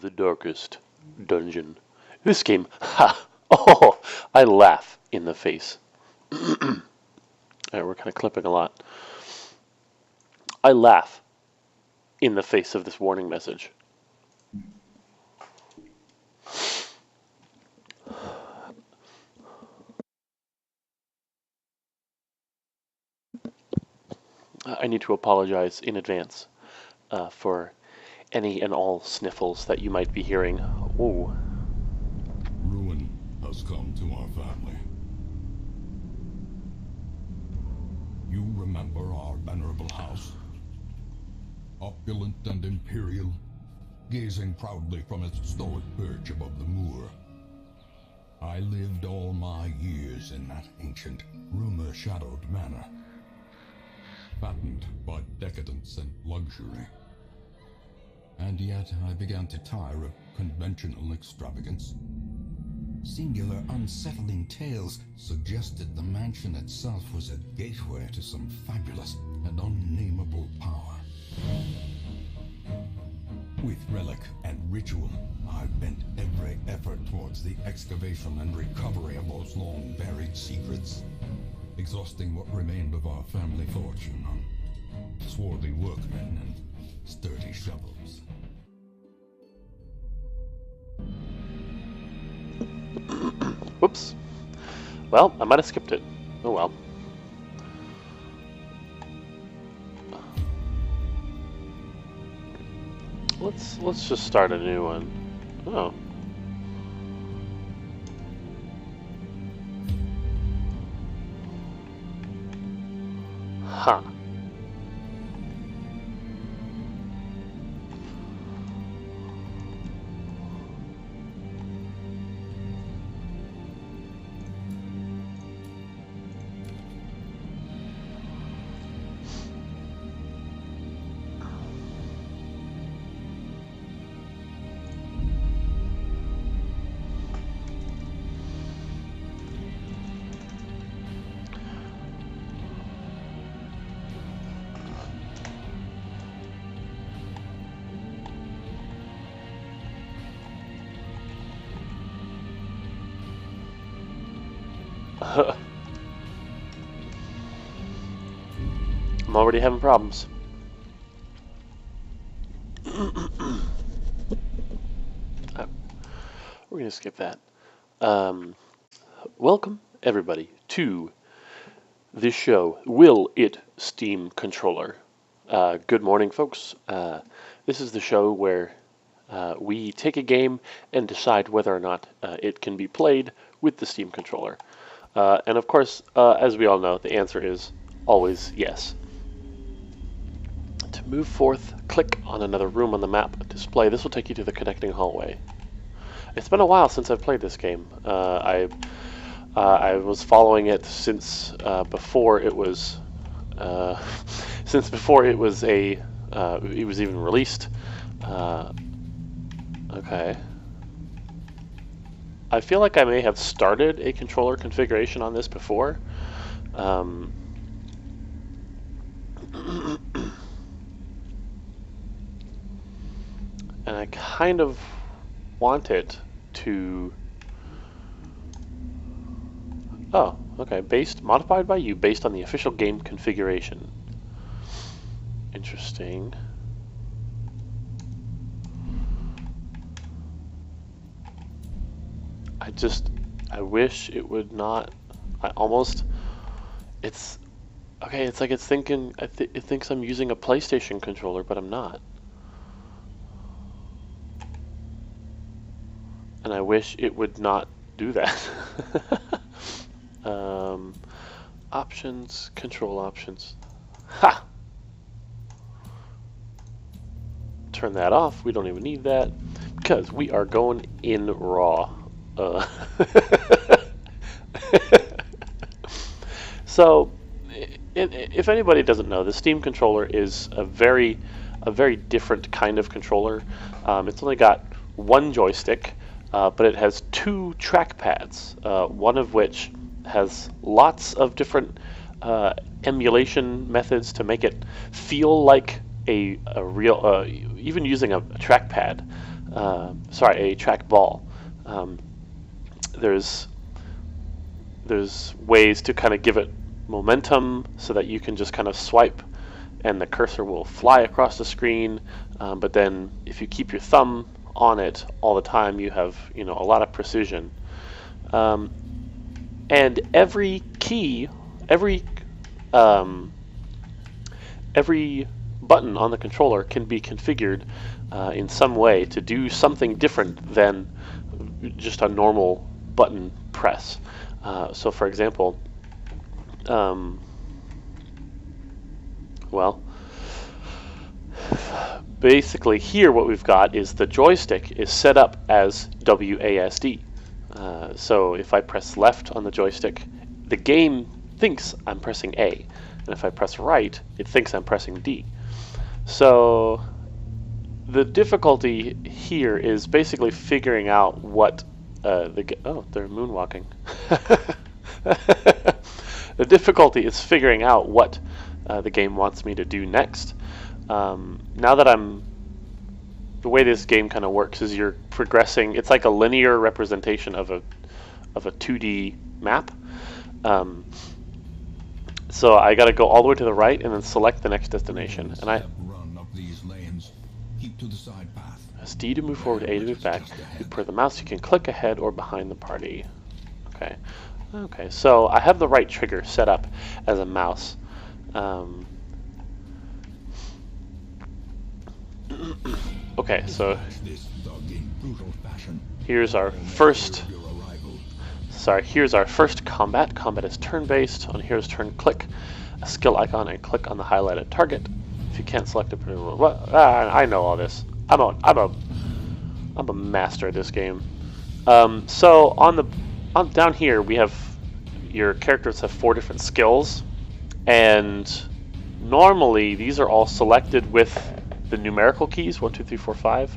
The darkest dungeon. This game, ha! Oh, I laugh in the face. Alright, we're kind of clipping a lot. I laugh in the face of this warning message. I need to apologize in advance for any and all sniffles that you might be hearing. Ooh. Ruin has come to our family. You remember our venerable house? Opulent and imperial, gazing proudly from its stoic perch above the moor. I lived all my years in that ancient, rumor-shadowed manor, fattened by decadence and luxury. And yet I began to tire of conventional extravagance. Singular, unsettling tales suggested the mansion itself was a gateway to some fabulous and unnameable power. With relic and ritual, I've bent every effort towards the excavation and recovery of those long-buried secrets, exhausting what remained of our family fortune on swarthy workmen and sturdy shovels. Whoops. Well, I might have skipped it. Oh well. Let's just start a new one. Oh. Huh. I'm already having problems. We're going to skip that. Welcome, everybody, to this show, Will It Steam Controller? Good morning, folks. This is the show where we take a game and decide whether or not it can be played with the Steam controller. And of course, as we all know, the answer is always yes. To move forth, click on another room on the map display. This will take you to the connecting hallway. It's been a while since I've played this game. I was following it since before it was it was even released. Okay. I feel like I may have started a controller configuration on this before. And I kind of want it to... Oh, okay. Modified by you based on the official game configuration. Interesting. I wish it would not. It's okay. It's like it's thinking. It thinks I'm using a PlayStation controller, but I'm not. And I wish it would not do that. Options, control options. Ha! Turn that off. We don't even need that because we are going in raw. So, if anybody doesn't know, the Steam controller is a very different kind of controller. It's only got one joystick, but it has two trackpads, one of which has lots of different emulation methods to make it feel like a real, even using a trackpad, a trackball. Um, there's ways to kind of give it momentum so that you can just kind of swipe and the cursor will fly across the screen. But then if you keep your thumb on it all the time, you have a lot of precision. And every key, every button on the controller can be configured in some way to do something different than just a normal button press. So for example, basically here what we've got is the joystick is set up as WASD. So if I press left on the joystick, the game thinks I'm pressing A. And if I press right, it thinks I'm pressing D. So the difficulty here is basically figuring out what they're moonwalking. The difficulty is figuring out what the game wants me to do next. Now that the way this game kind of works is you're progressing. It's like a linear representation of a 2D map. So I got to go all the way to the right and then select the next destination. And I run up these lanes. Keep to the side path. Press D to move forward, A to move back. You per the mouse, you can click ahead or behind the party. Okay. Okay. So I have the right trigger set up as a mouse. Okay. So here's our first. Here's our first combat. Combat is turn-based. On here's turn, click a skill icon and click on the highlighted target. If you can't select a I know all this. I'm a master at this game. So down here we have your characters have 4 different skills, and normally these are all selected with the numerical keys 1, 2, 3, 4, 5,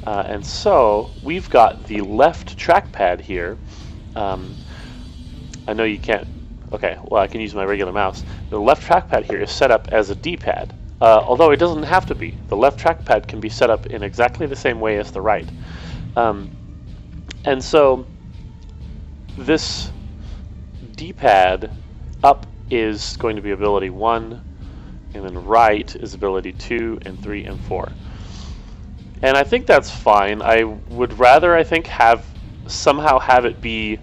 and so we've got the left trackpad here. I know you can't. Okay, well I can use my regular mouse. The left trackpad here is set up as a D-pad, although it doesn't have to be. The left trackpad can be set up in exactly the same way as the right. And so this D-pad up is going to be ability 1, and then right is ability 2 and 3 and 4. And I think that's fine. I would rather, I think, somehow have it be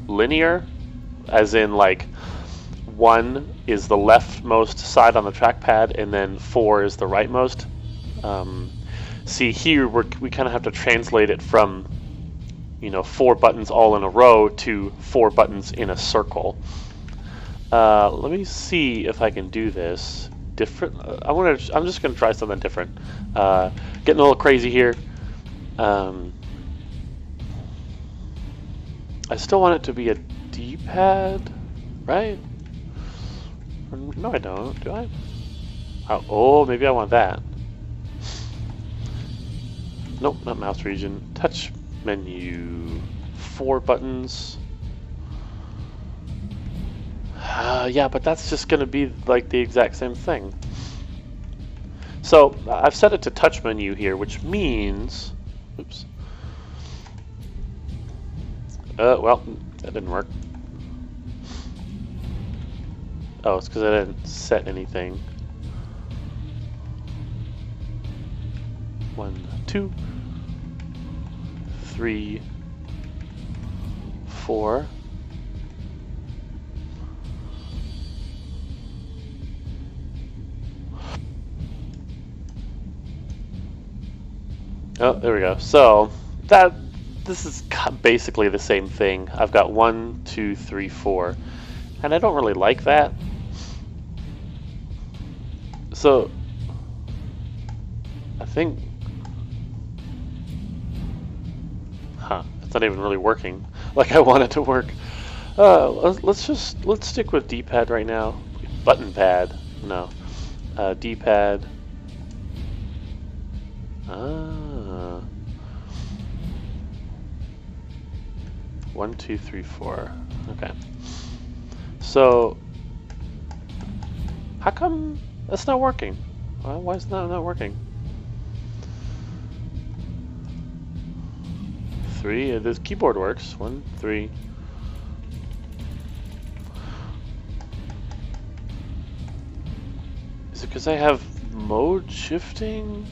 linear, as in like 1 is the leftmost side on the trackpad and then 4 is the rightmost. See here we kind of have to translate it from 4 buttons all in a row to 4 buttons in a circle. Let me see if I can do this different. I'm just gonna try something different. Getting a little crazy here. I still want it to be a D-pad, right? No, I don't. Do I? Oh, maybe I want that. Nope, not mouse region. Touch menu. 4 buttons. Yeah, but that's just going to be like the exact same thing. So I've set it to touch menu here, which means... Oops. Well, that didn't work. Oh, it's because I didn't set anything. 1, 2, 3, 4. Oh, there we go. So this is basically the same thing. I've got 1, 2, 3, 4, and I don't really like that. So I think, it's not even really working like I want it to work. Let's stick with D-pad right now. Button pad, no. D-pad. 1, 2, 3, 4. Okay. So how come that's not working? Why is that not working? 3. This keyboard works. 1, 3. Is it because I have mode shifting?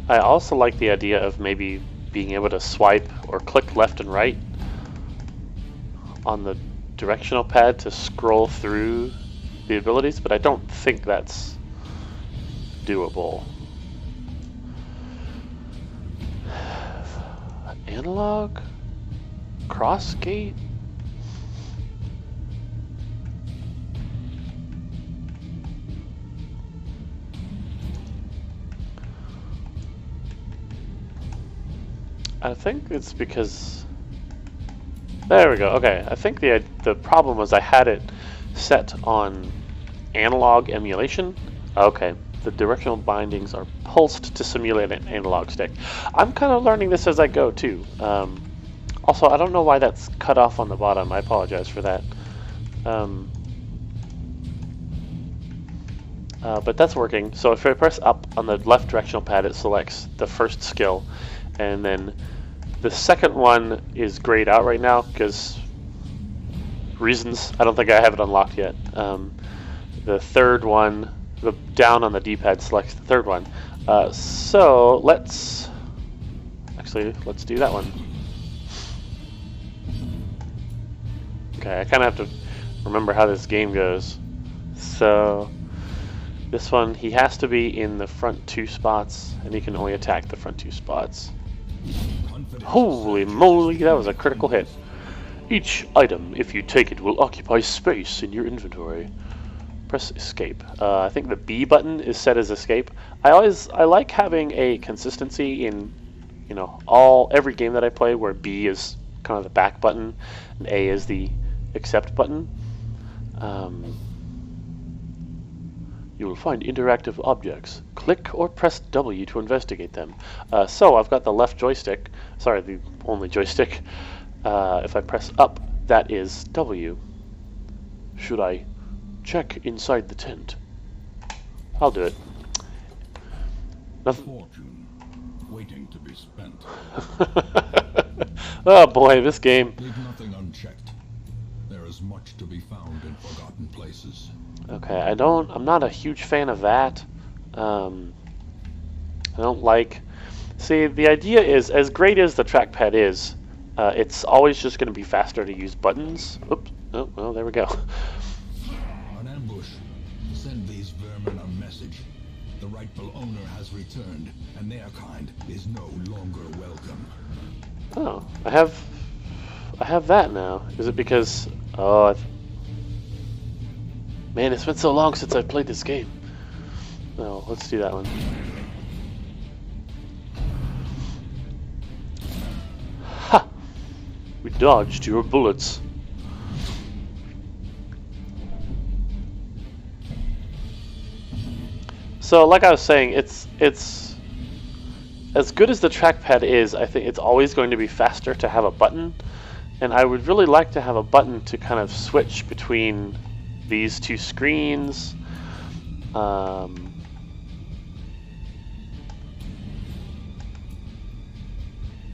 I also like the idea of maybe being able to swipe or click left and right on the directional pad to scroll through the abilities, but I don't think that's doable. Analog? Cross gate? I think it's because... There we go. Okay, I think the problem was I had it set on analog emulation. Okay, the directional bindings are pulsed to simulate an analog stick. I'm kind of learning this as I go too. Also, I don't know why that's cut off on the bottom. I apologize for that. But that's working. So if I press up on the left directional pad, it selects the first skill, and then the second one is grayed out right now because reasons. I don't think I have it unlocked yet. The third one, the down on the D-pad selects the third one. So let's do that one. Okay, I kind of have to remember how this game goes. So this one, he has to be in the front 2 spots, and he can only attack the front 2 spots. Holy moly, that was a critical hit. Each item, if you take it, will occupy space in your inventory. Press escape. I think the B button is set as escape. I like having a consistency in, every game that I play where B is kind of the back button and A is the accept button. You will find interactive objects. Click or press W to investigate them. So I've got the left joystick, sorry, the only joystick. If I press up, that is W. Should I check inside the tent? I'll do it. Nothing. Fortune waiting to be spent. Oh boy, this game. Leave nothing unchecked. There is much to be found in forgotten places. Okay, I'm not a huge fan of that. I don't like... See, the idea is, as great as the trackpad is, it's always just going to be faster to use buttons. Oops. Oh, well, there we go. An ambush. Send these vermin a message. The rightful owner has returned, and their kind is no longer welcome. Oh, I have that now. Is it because... Oh, man, it's been so long since I played this game. Oh, let's do that one. Ha! We dodged your bullets. So, like I was saying, it's as good as the trackpad is, I think it's always going to be faster to have a button, and I would really like to have a button to kind of switch between these 2 screens.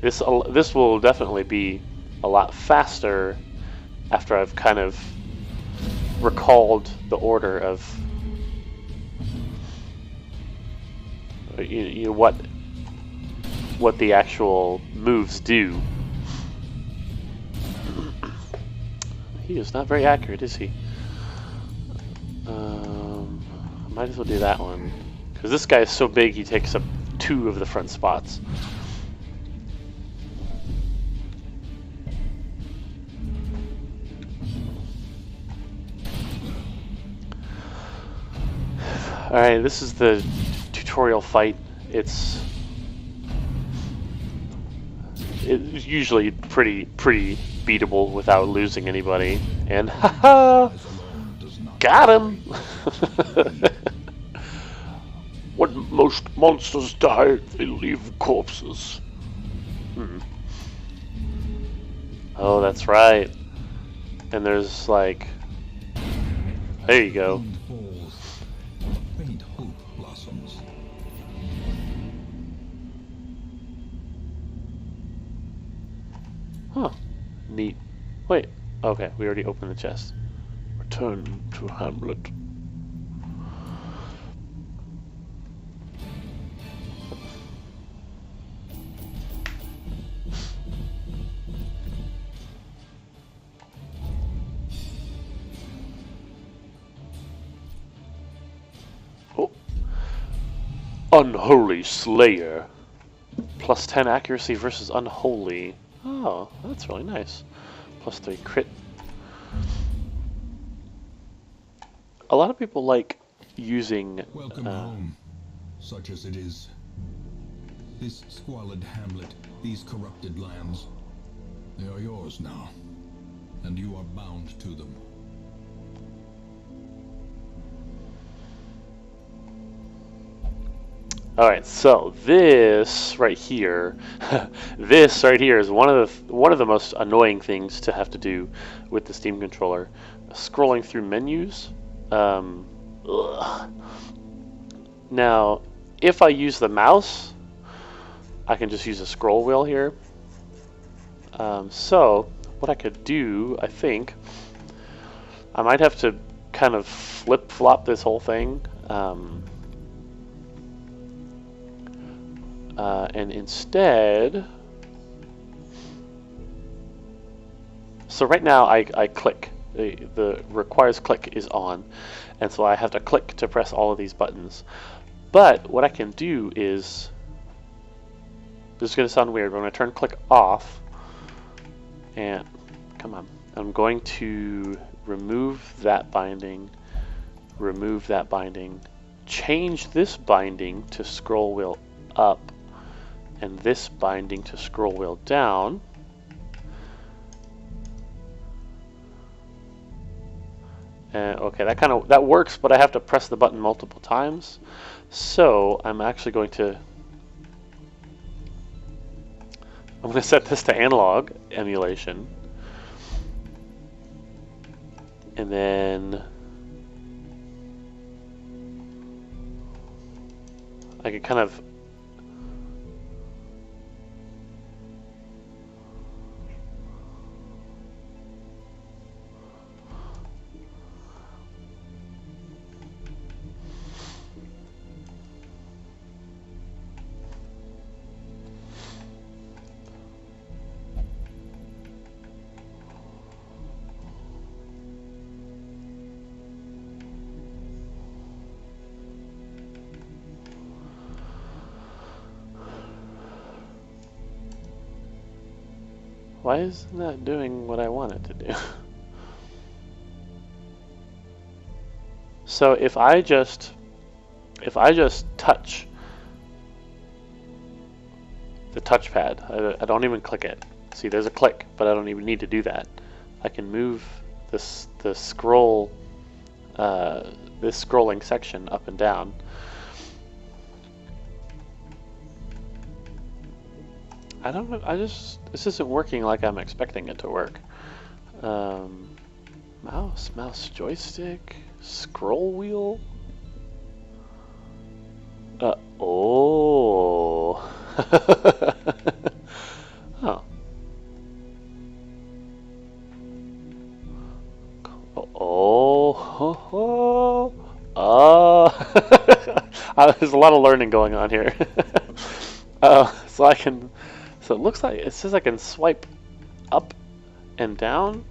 This will definitely be a lot faster after I've kind of recalled the order of what the actual moves do. He is not very accurate, is he? Might as well do that one, because this guy is so big he takes up 2 of the front spots. Alright, this is the tutorial fight. It's it's usually pretty beatable without losing anybody. And haha, got him. When most monsters die, they leave corpses. Oh, that's right. And there's like, there you go. Faint hope blossoms. Huh. Neat. Wait. Okay, we already opened the chest. Return to Hamlet. Oh. Unholy Slayer. Plus 10 accuracy versus Unholy. Oh, that's really nice. Plus 3 crit. A lot of people like using... Welcome home, such as it is. This squalid hamlet, these corrupted lands, they are yours now, and you are bound to them. Alright, so this right here, this right here is one of the most annoying things to have to do with the Steam controller. Scrolling through menus. Now, if I use the mouse, I can just use a scroll wheel here. So, what I could do, I think, I might have to kind of flip-flop this whole thing. And instead, so right now I click, the requires click is on, and so I have to click to press all of these buttons. But what I can do is, this is going to sound weird, but I'm going to turn click off, and come on, I'm going to remove that binding, change this binding to scroll wheel up, and this binding to scroll wheel down. And okay, that works, but I have to press the button multiple times. So I'm actually going to set this to analog emulation, and then I can kind of why isn't that doing what I want it to do? So if I just touch the touchpad, I don't even click it. See, there's a click, but I don't even need to do that. I can move the scroll, this scrolling section up and down. I don't know, this isn't working like I'm expecting it to work. Mouse, joystick, scroll wheel. Oh. Oh. Oh. There's a lot of learning going on here. So I can. So it looks like it says I can swipe up and down.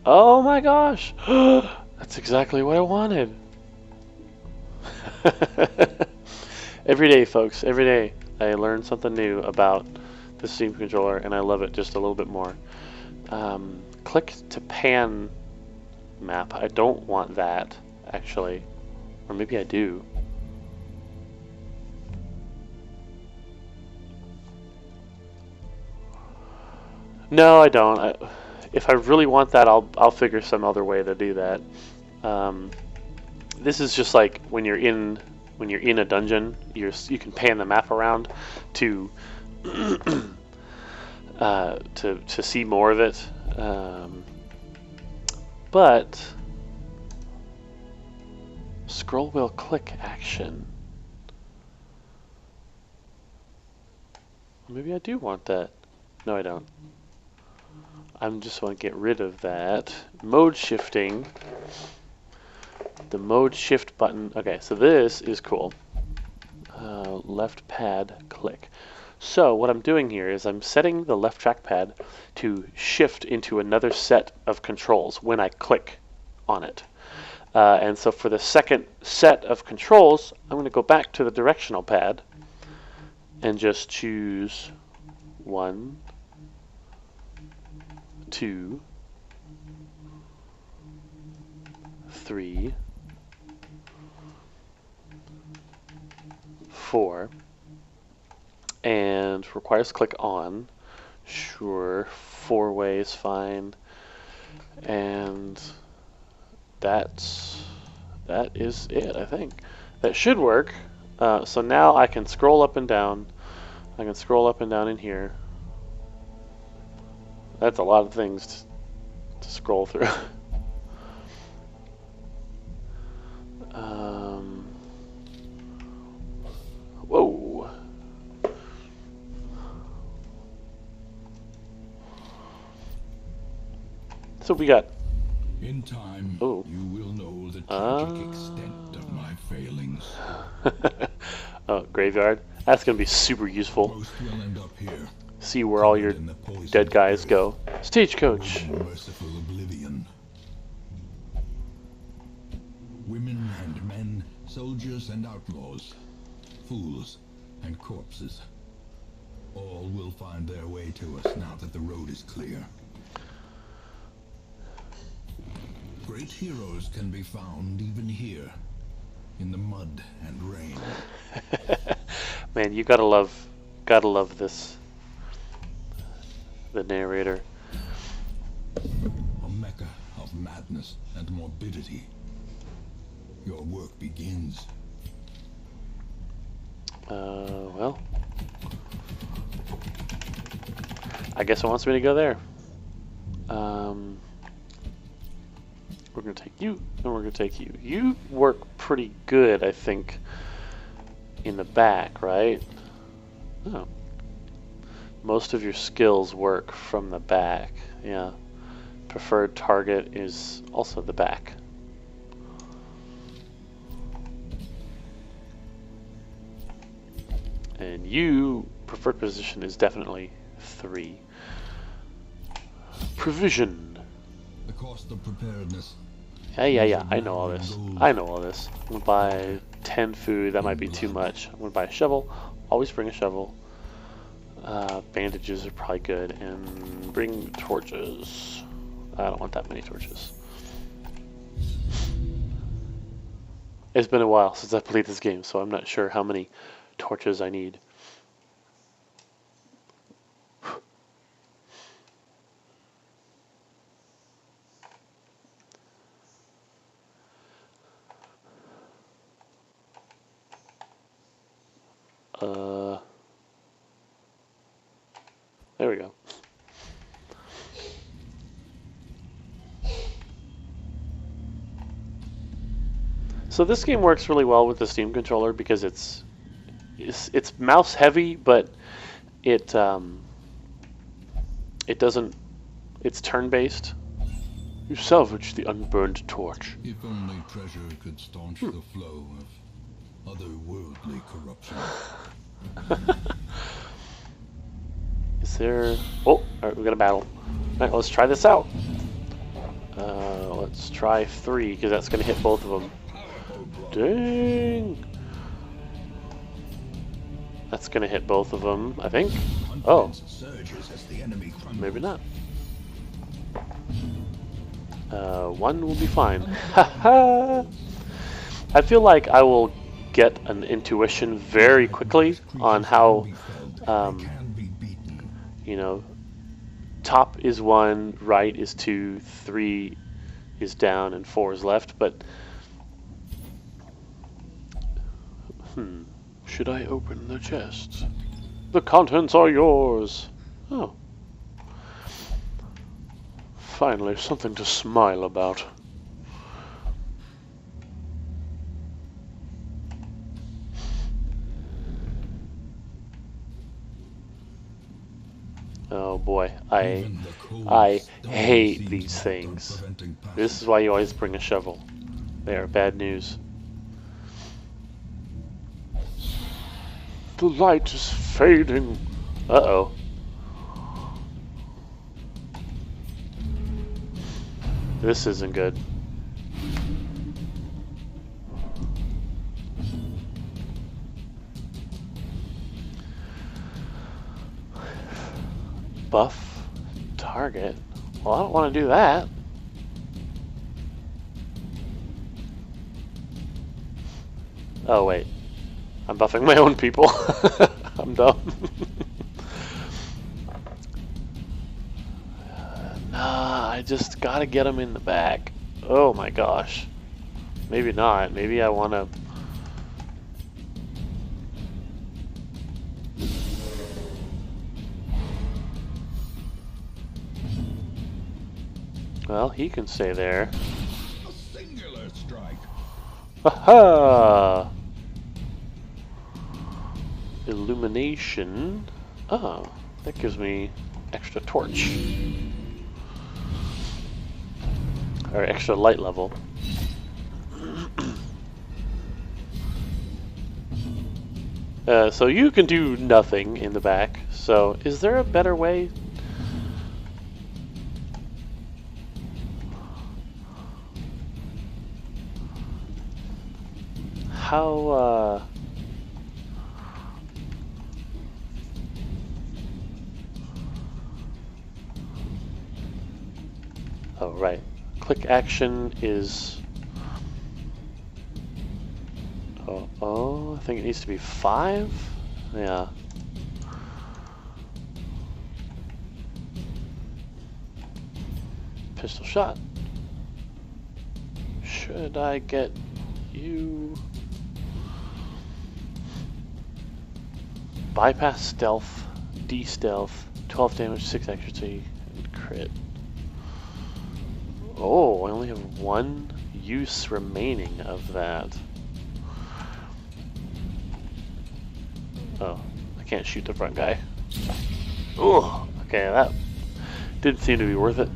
Oh my gosh! That's exactly what I wanted. Every day, folks, every day I learn something new about the Steam controller, and I love it just a little bit more. Click to pan map. I don't want that, actually. Or maybe I do. No, I don't. If I really want that, I'll figure some other way to do that. Um, this is just like when you're in a dungeon, you can pan the map around to to see more of it. But scroll wheel click action. Maybe I do want that. No, I don't. I just want to get rid of that. Mode shifting. The mode shift button. Okay, so this is cool. Left pad click. So what I'm doing here is I'm setting the left trackpad to shift into another set of controls when I click on it. And so for the second set of controls, I'm going to go back to the directional pad and just choose 1, 2, 3, 4, and requires click on. Sure, 4 ways, fine. And that is it, I think. That should work. So now I can scroll up and down. I can scroll up and down in here. That's a lot of things to scroll through. Whoa. So we got. In time, Oh. you will know the tragic extent of my failings. Oh, graveyard. That's gonna be super useful. Most will end up here. See where all your dead guys go. Stagecoach. Merciful oblivion. Women and men, soldiers and outlaws, fools and corpses. All will find their way to us now that the road is clear. Great heroes can be found even here, in the mud and rain. Man, you gotta love this. The narrator. A mecca of madness and morbidity. Your work begins. Well, I guess it wants me to go there. We're gonna take you, and we're gonna take you. You work pretty good, I think, in the back, right? Oh. Most of your skills work from the back, yeah. Preferred target is also the back. And you, preferred position is definitely 3. Provision. The cost of preparedness. Yeah, I know all this. I know all this. I'm gonna buy 10 food, that might be too much. I'm gonna buy a shovel. Always bring a shovel. Bandages are probably good. And bring torches. I don't want that many torches. It's been a while since I played this game, so I'm not sure how many torches I need. There we go. So this game works really well with the Steam controller because it's mouse heavy, but it doesn't. It's turn based. You salvage the unburned torch. If only treasure could staunch the flow of otherworldly corruption. Is there? Oh, all right, we got a battle. All right, let's try this out. Let's try 3 because that's gonna hit both of them. Dang! That's gonna hit both of them, I think. Oh, maybe not. 1 will be fine. Haha! I feel like I will get an intuition very quickly on how, you know, top is 1, right is 2, 3 is down, and 4 is left, but... Should I open the chest? The contents are yours! Oh. Finally, something to smile about. Oh boy, I hate these things. This is why you always bring a shovel. They are bad news. The light is fading. Uh-oh. This isn't good. Buff target. Well, I don't want to do that. Oh, wait. I'm buffing my own people. I'm dumb. Nah, I just gotta get them in the back. Oh my gosh. Maybe not. Maybe I want to... Well, he can stay there. A singular strike. Aha! Illumination. Oh, that gives me extra torch. Or extra light level. So you can do nothing in the back. So is there a better way? How, Oh, right. Click action is... Oh, I think it needs to be 5? Yeah. Pistol shot. Should I get you... Bypass stealth, D-stealth, 12 damage, 6 accuracy, and crit. Oh, I only have 1 use remaining of that. Oh, I can't shoot the front guy. Oh, okay, that didn't seem to be worth it.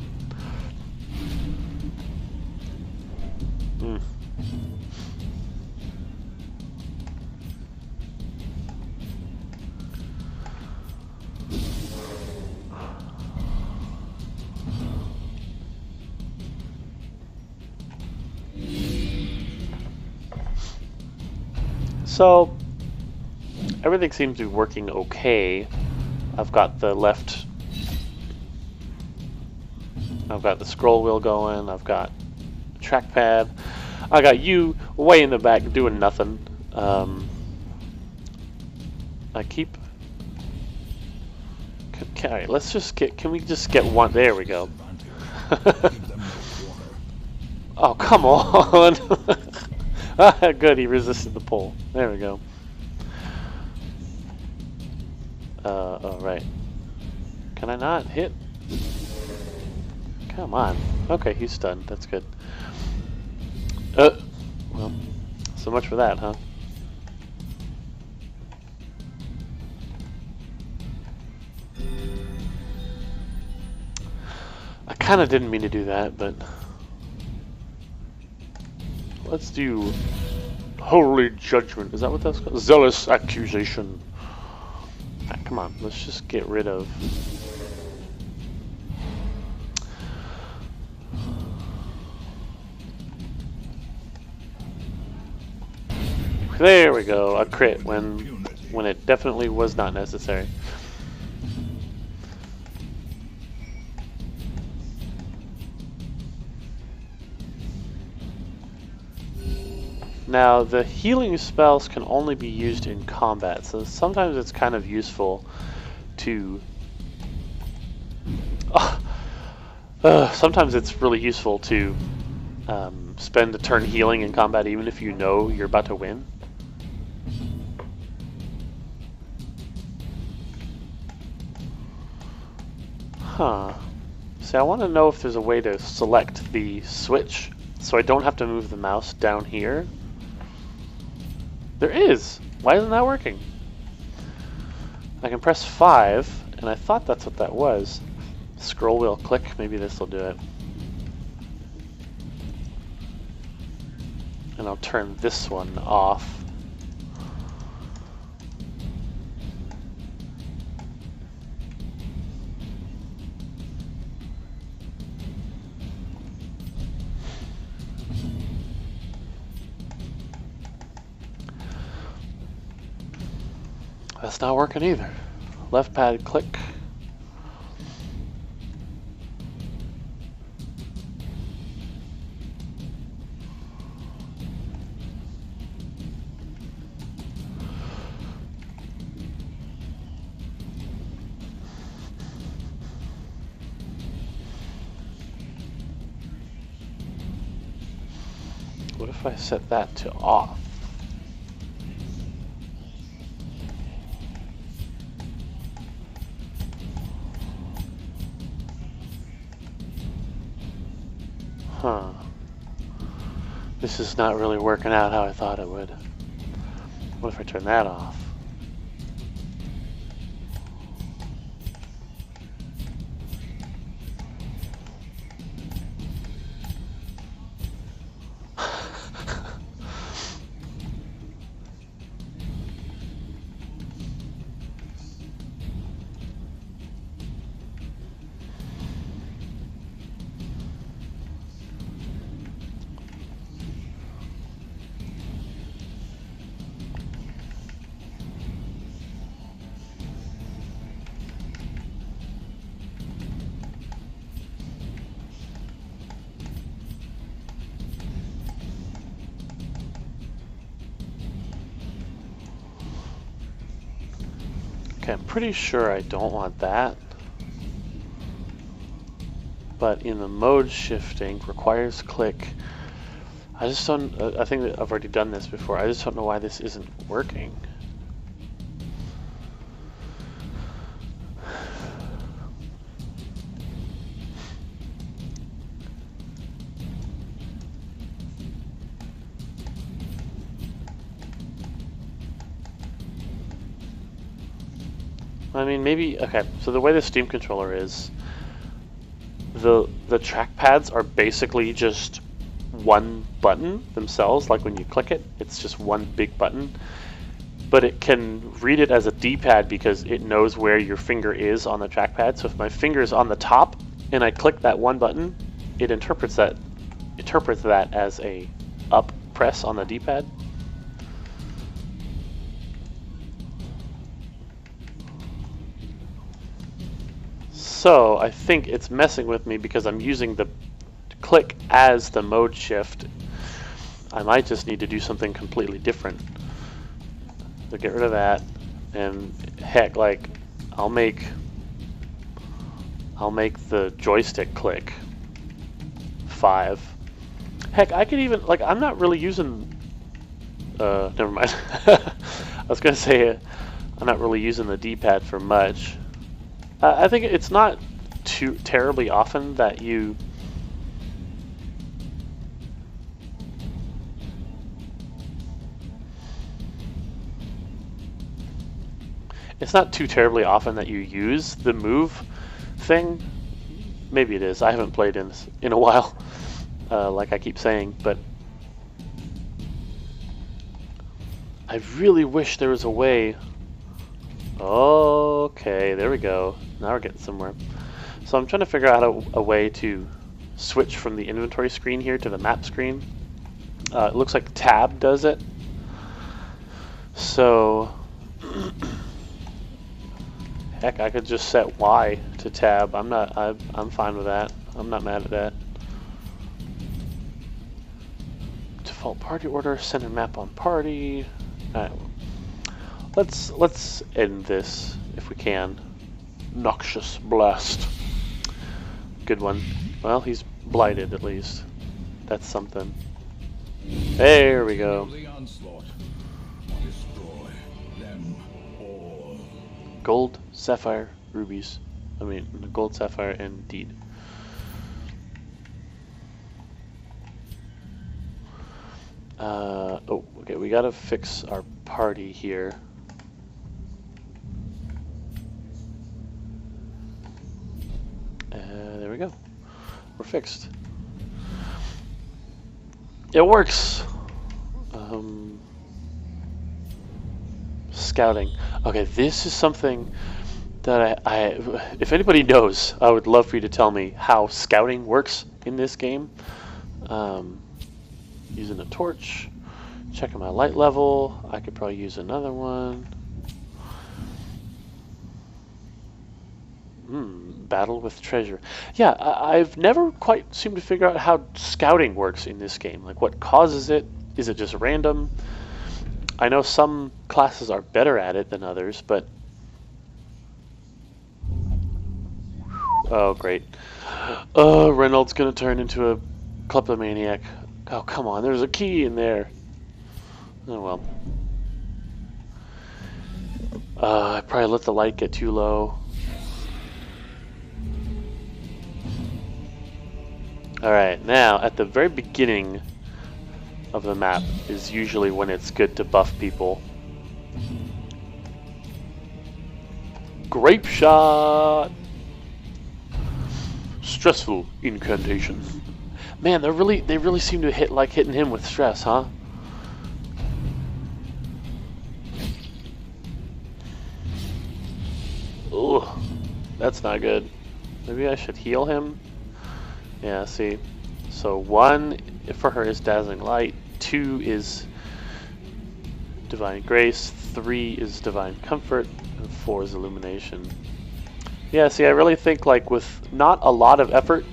So, everything seems to be working okay. I've got the scroll wheel going, I've got a trackpad, I got you way in the back doing nothing. Alright, let's just can we just get one? There we go. Oh, come on! Good, he resisted the pull. There we go. Oh, right. Can I not hit? Come on. Okay, he's stunned. That's good. Well, so much for that, huh? I kind of didn't mean to do that, but... Let's do Holy Judgment. Is that what that's called? Zealous Accusation. Ah, come on, let's just get rid of... There we go, a crit when it definitely was not necessary. Now, the healing spells can only be used in combat, so sometimes it's kind of useful to... Oh, Sometimes it's really useful to spend a turn healing in combat, even if you know you're about to win. Huh. See, I want to know if there's a way to select the switch so I don't have to move the mouse down here. There is! Why isn't that working? I can press 5, and I thought that's what that was. Scroll wheel click, maybe this will do it. And I'll turn this one off. That's not working either. Left pad click. What if I set that to off? Huh. This is not really working out how I thought it would. What if I turn that off? Okay, I'm pretty sure I don't want that. But in the mode shifting, requires click. I just don't, I think that I've already done this before. I just don't know why this isn't working. I mean, maybe, okay, so the way the Steam controller is, the trackpads are basically just one button themselves. Like when you click it, it's just one big button. But it can read it as a D-pad because it knows where your finger is on the trackpad. So if my finger is on the top and I click that one button, it interprets that as a up press on the D-pad. So I think it's messing with me because I'm using the click as the mode shift. I might just need to do something completely different. So get rid of that, and heck, like I'll make the joystick click 5. Heck, I could even, like, I'm not really using. Never mind. I was gonna say I'm not really using the D-pad for much. I think it's not too terribly often that you use the move thing. Maybe it is. I haven't played in a while, like I keep saying, but I really wish there was a way. Okay, there we go. Now we're getting somewhere. So I'm trying to figure out a way to switch from the inventory screen here to the map screen. It looks like tab does it. So, heck, I could just set Y to tab. I'm fine with that. I'm not mad at that. Default party order, center map on party. Alright. Let's end this if we can. Noxious blast. Good one. Well, he's blighted at least. That's something. There we go. The onslaught. Destroy them all. Gold, sapphire, rubies. I mean, gold, sapphire, and deed. Oh, okay, we gotta fix our party here. There we go. We're fixed. It works! Scouting. Okay, this is something that if anybody knows, I would love for you to tell me how scouting works in this game. Using a torch, checking my light level. I could probably use another one. Battle with treasure. Yeah, I've never quite seemed to figure out how scouting works in this game. Like, what causes it? Is it just random? I know some classes are better at it than others, but... Oh, great. Reynolds gonna turn into a kleptomaniac. Oh, come on, there's a key in there. Oh, well. I probably let the light get too low. Alright, now, at the very beginning of the map is usually when it's good to buff people. Grape shot! Stressful incantation. Man, they really seem to hitting him with stress, huh? Ugh, that's not good. Maybe I should heal him? Yeah, see. So 1 for her is Dazzling Light, 2 is Divine Grace, 3 is Divine Comfort, and 4 is Illumination. Yeah, see, I really think, like, with not a lot of effort,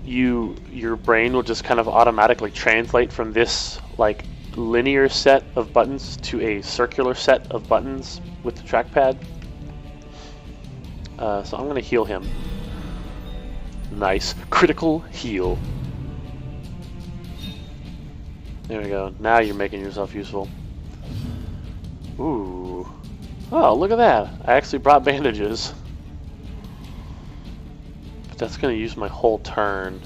your brain will just kind of automatically translate from this, like, linear set of buttons to a circular set of buttons with the trackpad. So I'm going to heal him. Nice. Critical heal. There we go. Now you're making yourself useful. Ooh. Oh, look at that. I actually brought bandages. But that's going to use my whole turn.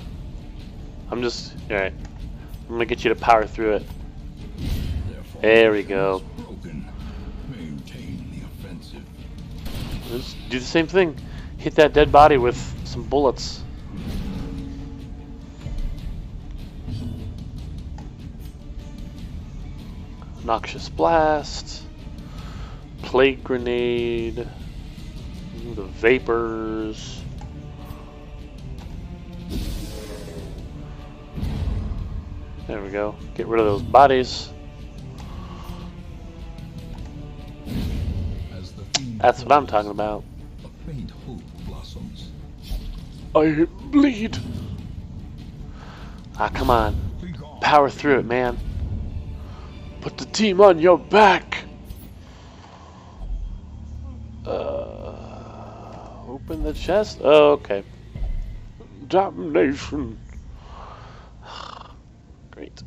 Alright. I'm going to get you to power through it. There we go. Just do the same thing. Hit that dead body with some bullets. Noxious Blast. Plague Grenade. The Vapors. There we go. Get rid of those bodies. That's what I'm talking about. A faint hope blossoms. I bleed. Ah, come on. Power through it, man. Put the team on your back. Open the chest. Oh, okay. Damnation. Great.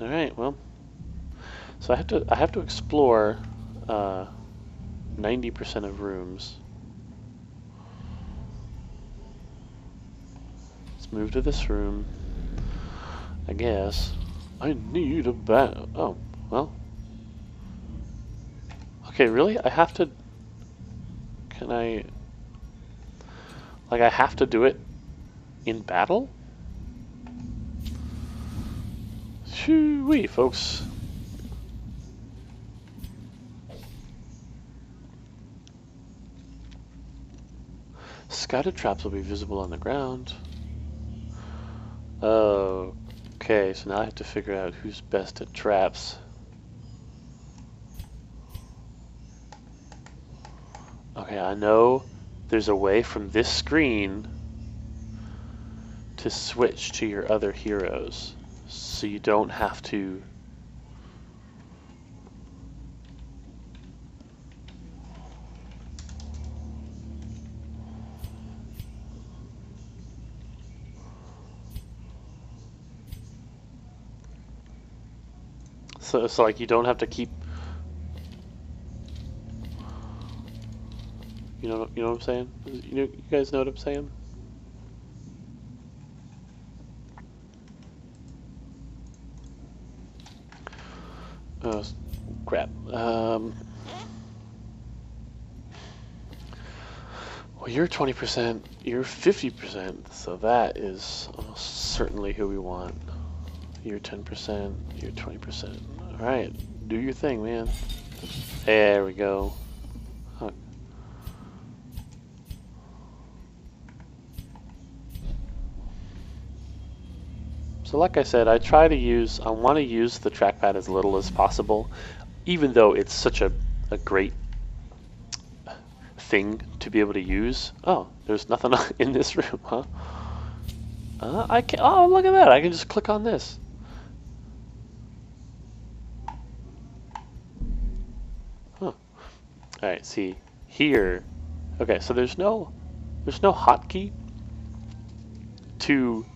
All right. Well, so I have to explore 90% of rooms. Let's move to this room. I guess. I need a bat. Oh, well. Okay, really? I have to... Can I... Like, I have to do it in battle? Shoo-wee, folks. Scouted traps will be visible on the ground. Okay, so now I have to figure out who's best at traps. Okay, I know there's a way from this screen to switch to your other heroes, so you don't have to... So like you don't have to keep. You know what I'm saying? You guys know what I'm saying? Oh, crap. Well, you're 20%, you're 50%, so that is almost certainly who we want. You're 10%, you're 20%. Alright, do your thing, man. There we go. Huh. So like I said, I want to use the trackpad as little as possible, even though it's such a great thing to be able to use. Oh, there's nothing in this room, huh? I can. Oh, look at that! I can just click on this. Huh. All right. See here. Okay, so there's no hotkey to.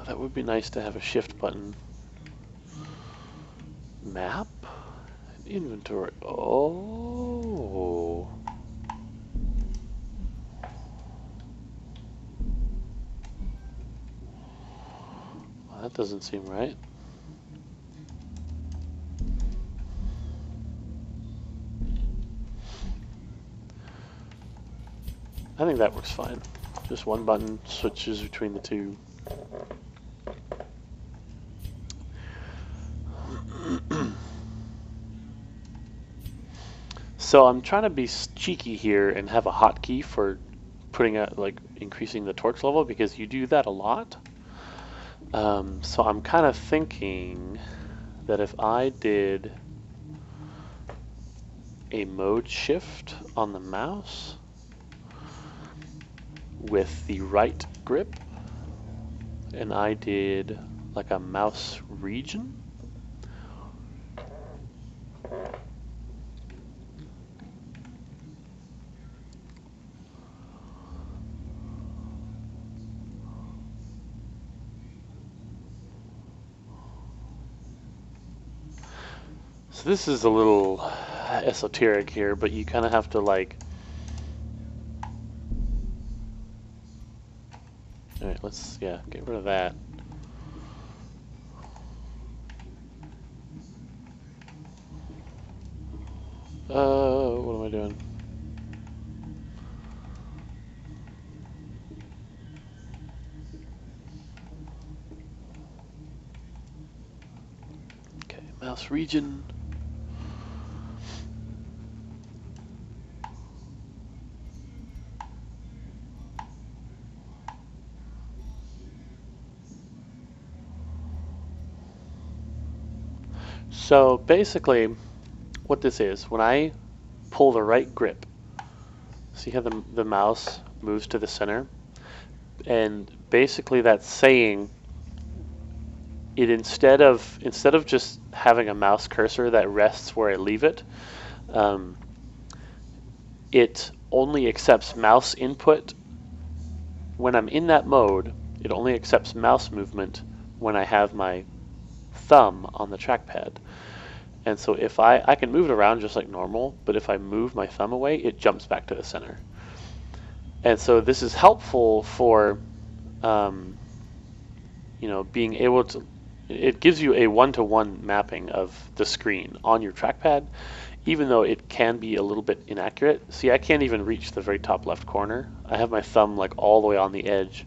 That would be nice to have a shift button. Map, inventory. Oh. Well, that doesn't seem right. I think that works fine. Just one button switches between the two. So I'm trying to be cheeky here and have a hotkey for putting a increasing the torch level, because you do that a lot. So I'm kind of thinking that if I did a mode shift on the mouse with the right grip, and I did like a mouse region, so this is a little esoteric here, but you kind of have to like. All right, let's get rid of that. What am I doing? Okay, mouse region. So basically, what this is, when I pull the right grip, see how the mouse moves to the center? And basically that's saying it instead of just having a mouse cursor that rests where I leave it, it only accepts mouse input. When I'm in that mode, it only accepts mouse movement when I have my thumb on the trackpad. And so if I can move it around just like normal, but if I move my thumb away, it jumps back to the center. And so this is helpful for, being able to, it gives you a one-to-one mapping of the screen on your trackpad, even though it can be a little bit inaccurate. See, I can't even reach the very top left corner. I have my thumb like all the way on the edge.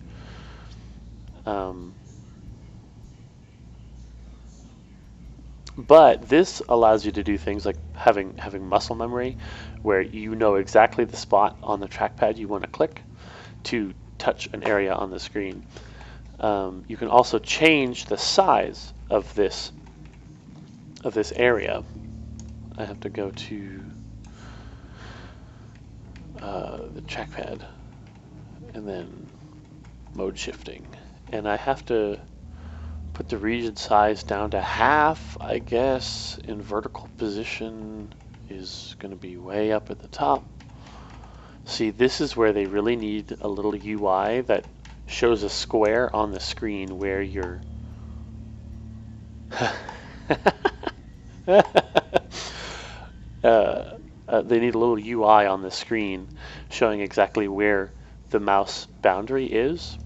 But this allows you to do things like having muscle memory, where you know exactly the spot on the trackpad you want to click to touch an area on the screen. You can also change the size of this area. I have to go to the trackpad and then mode shifting, and I have to put the region size down to half, I guess. In vertical position is going to be way up at the top. See, this is where they really need a little UI that shows a square on the screen where your They need a little UI on the screen showing exactly where the mouse boundary is.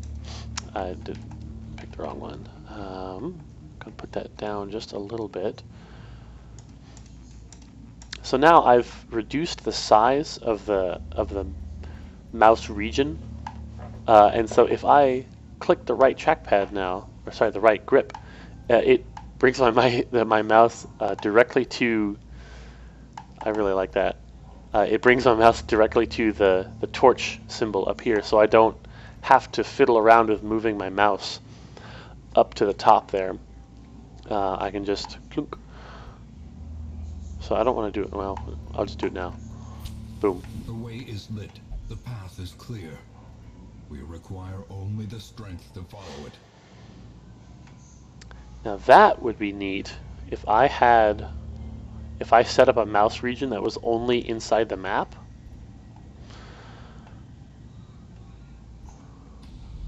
I did pick the wrong one. Gonna put that down just a little bit. So now I've reduced the size of the mouse region, and so if I click the right trackpad now, or sorry, the right grip, it brings my mouse directly to. I really like that. It brings my mouse directly to the torch symbol up here, so I don't have to fiddle around with moving my mouse up to the top there. I can just clunk. So I don't want to do it. Well, I'll just do it now. Boom. The way is lit. The path is clear. We require only the strength to follow it. Now that would be neat if I set up a mouse region that was only inside the map.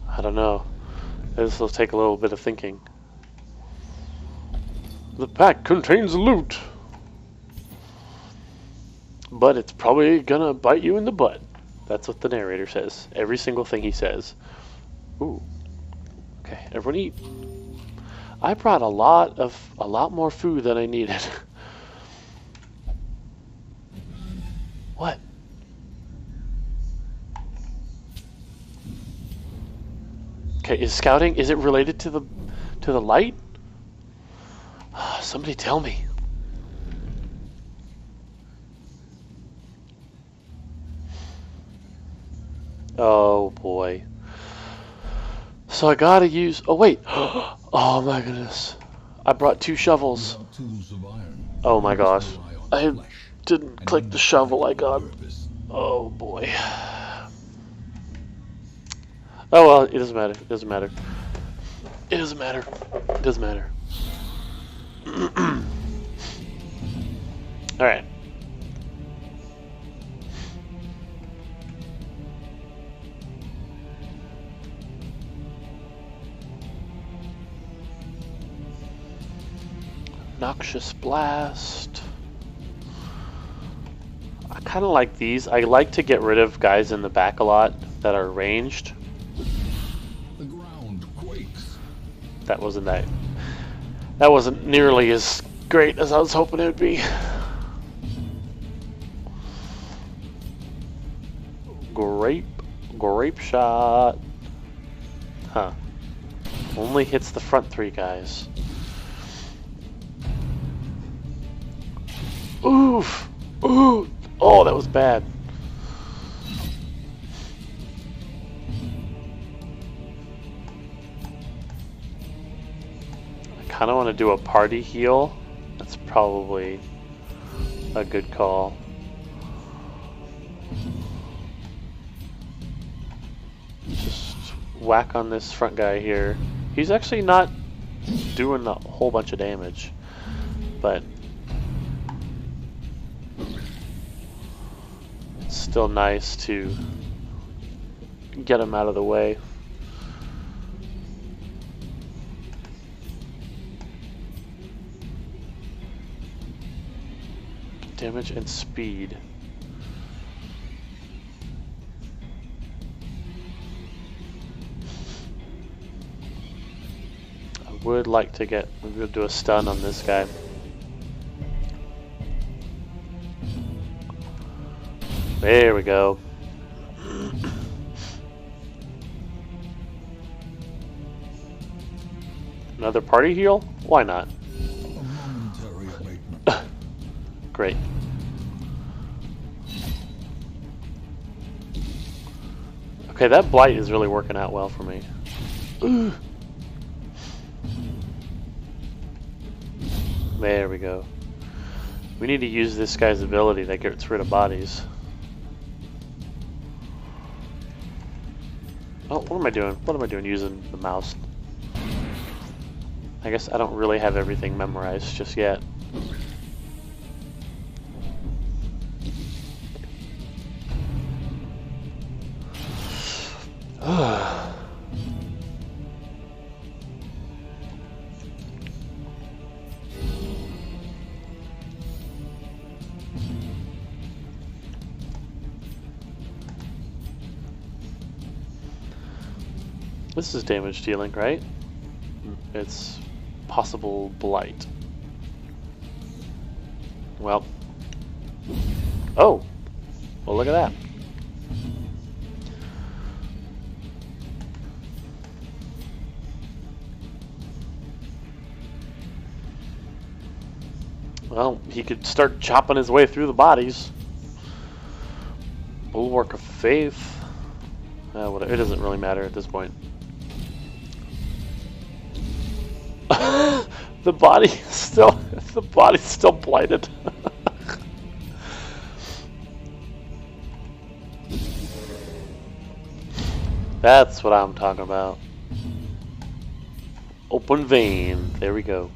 I don't know. This will take a little bit of thinking. The pack contains loot, but it's probably gonna bite you in the butt. That's what the narrator says. Every single thing he says. Ooh. Okay, everyone eat. I brought a lot more food than I needed. What? Okay, is scouting, is it related to the light? Somebody tell me. Oh boy. So I gotta use, oh wait. Oh my goodness. I brought 2 shovels. Oh my gosh. I didn't click the shovel I got. Oh boy. Oh well, it doesn't matter. It doesn't matter. It doesn't matter. It doesn't matter. Alright. Noxious Blast. I kind of like these. I like to get rid of guys in the back a lot that are ranged. The ground quakes. That wasn't nearly as great as I was hoping it would be. Grape shot. Huh. Only hits the front 3 guys. Oof! Ooh! Oh, that was bad. I kind of want to do a party heal. That's probably a good call. Just whack on this front guy here. He's actually not doing a whole bunch of damage, but it's still nice to get him out of the way. Damage and speed. I would like to get, I'm going to do a stun on this guy. There we go. Another party heal? Why not? Great. Okay, that blight is really working out well for me. There we go. We need to use this guy's ability that gets rid of bodies. Oh, what am I doing? What am I doing using the mouse? I guess I don't really have everything memorized just yet. This is damage dealing, right? It's possible blight. Well. Oh! Well, look at that. Well, he could start chopping his way through the bodies. Bulwark of Faith. Whatever. It doesn't really matter at this point. The body's still blighted. That's what I'm talking about. Open vein. There we go.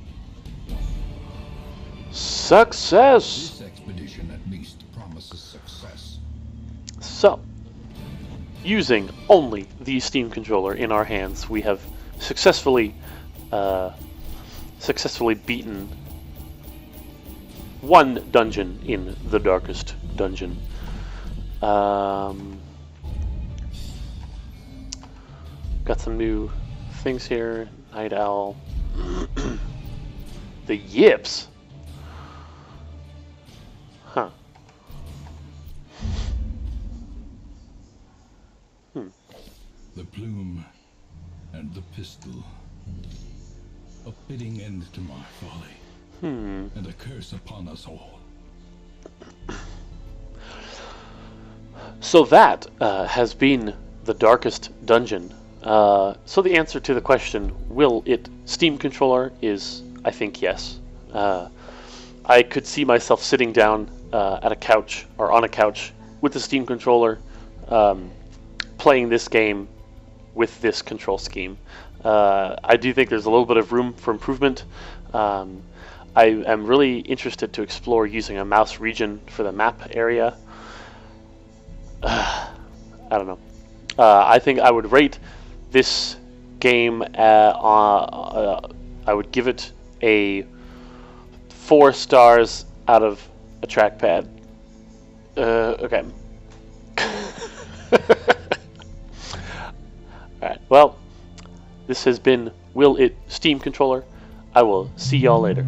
Success! This expedition at least promises success. So, using only the Steam controller in our hands, we have successfully beaten one dungeon in the darkest dungeon. Got some new things here. Night Owl. The yips. Huh. The plume and the pistol. A fitting end to my folly. And a curse upon us all. So that has been the darkest dungeon. So the answer to the question, will it Steam controller, is I think yes. I could see myself sitting down at a couch or on a couch with the Steam controller, playing this game with this control scheme. I do think there's a little bit of room for improvement. I am really interested to explore using a mouse region for the map area. I don't know. I think I would rate this game, I would give it a 4 stars out of a trackpad. Okay. Alright, well, this has been Will It Steam Controller. I will see y'all later.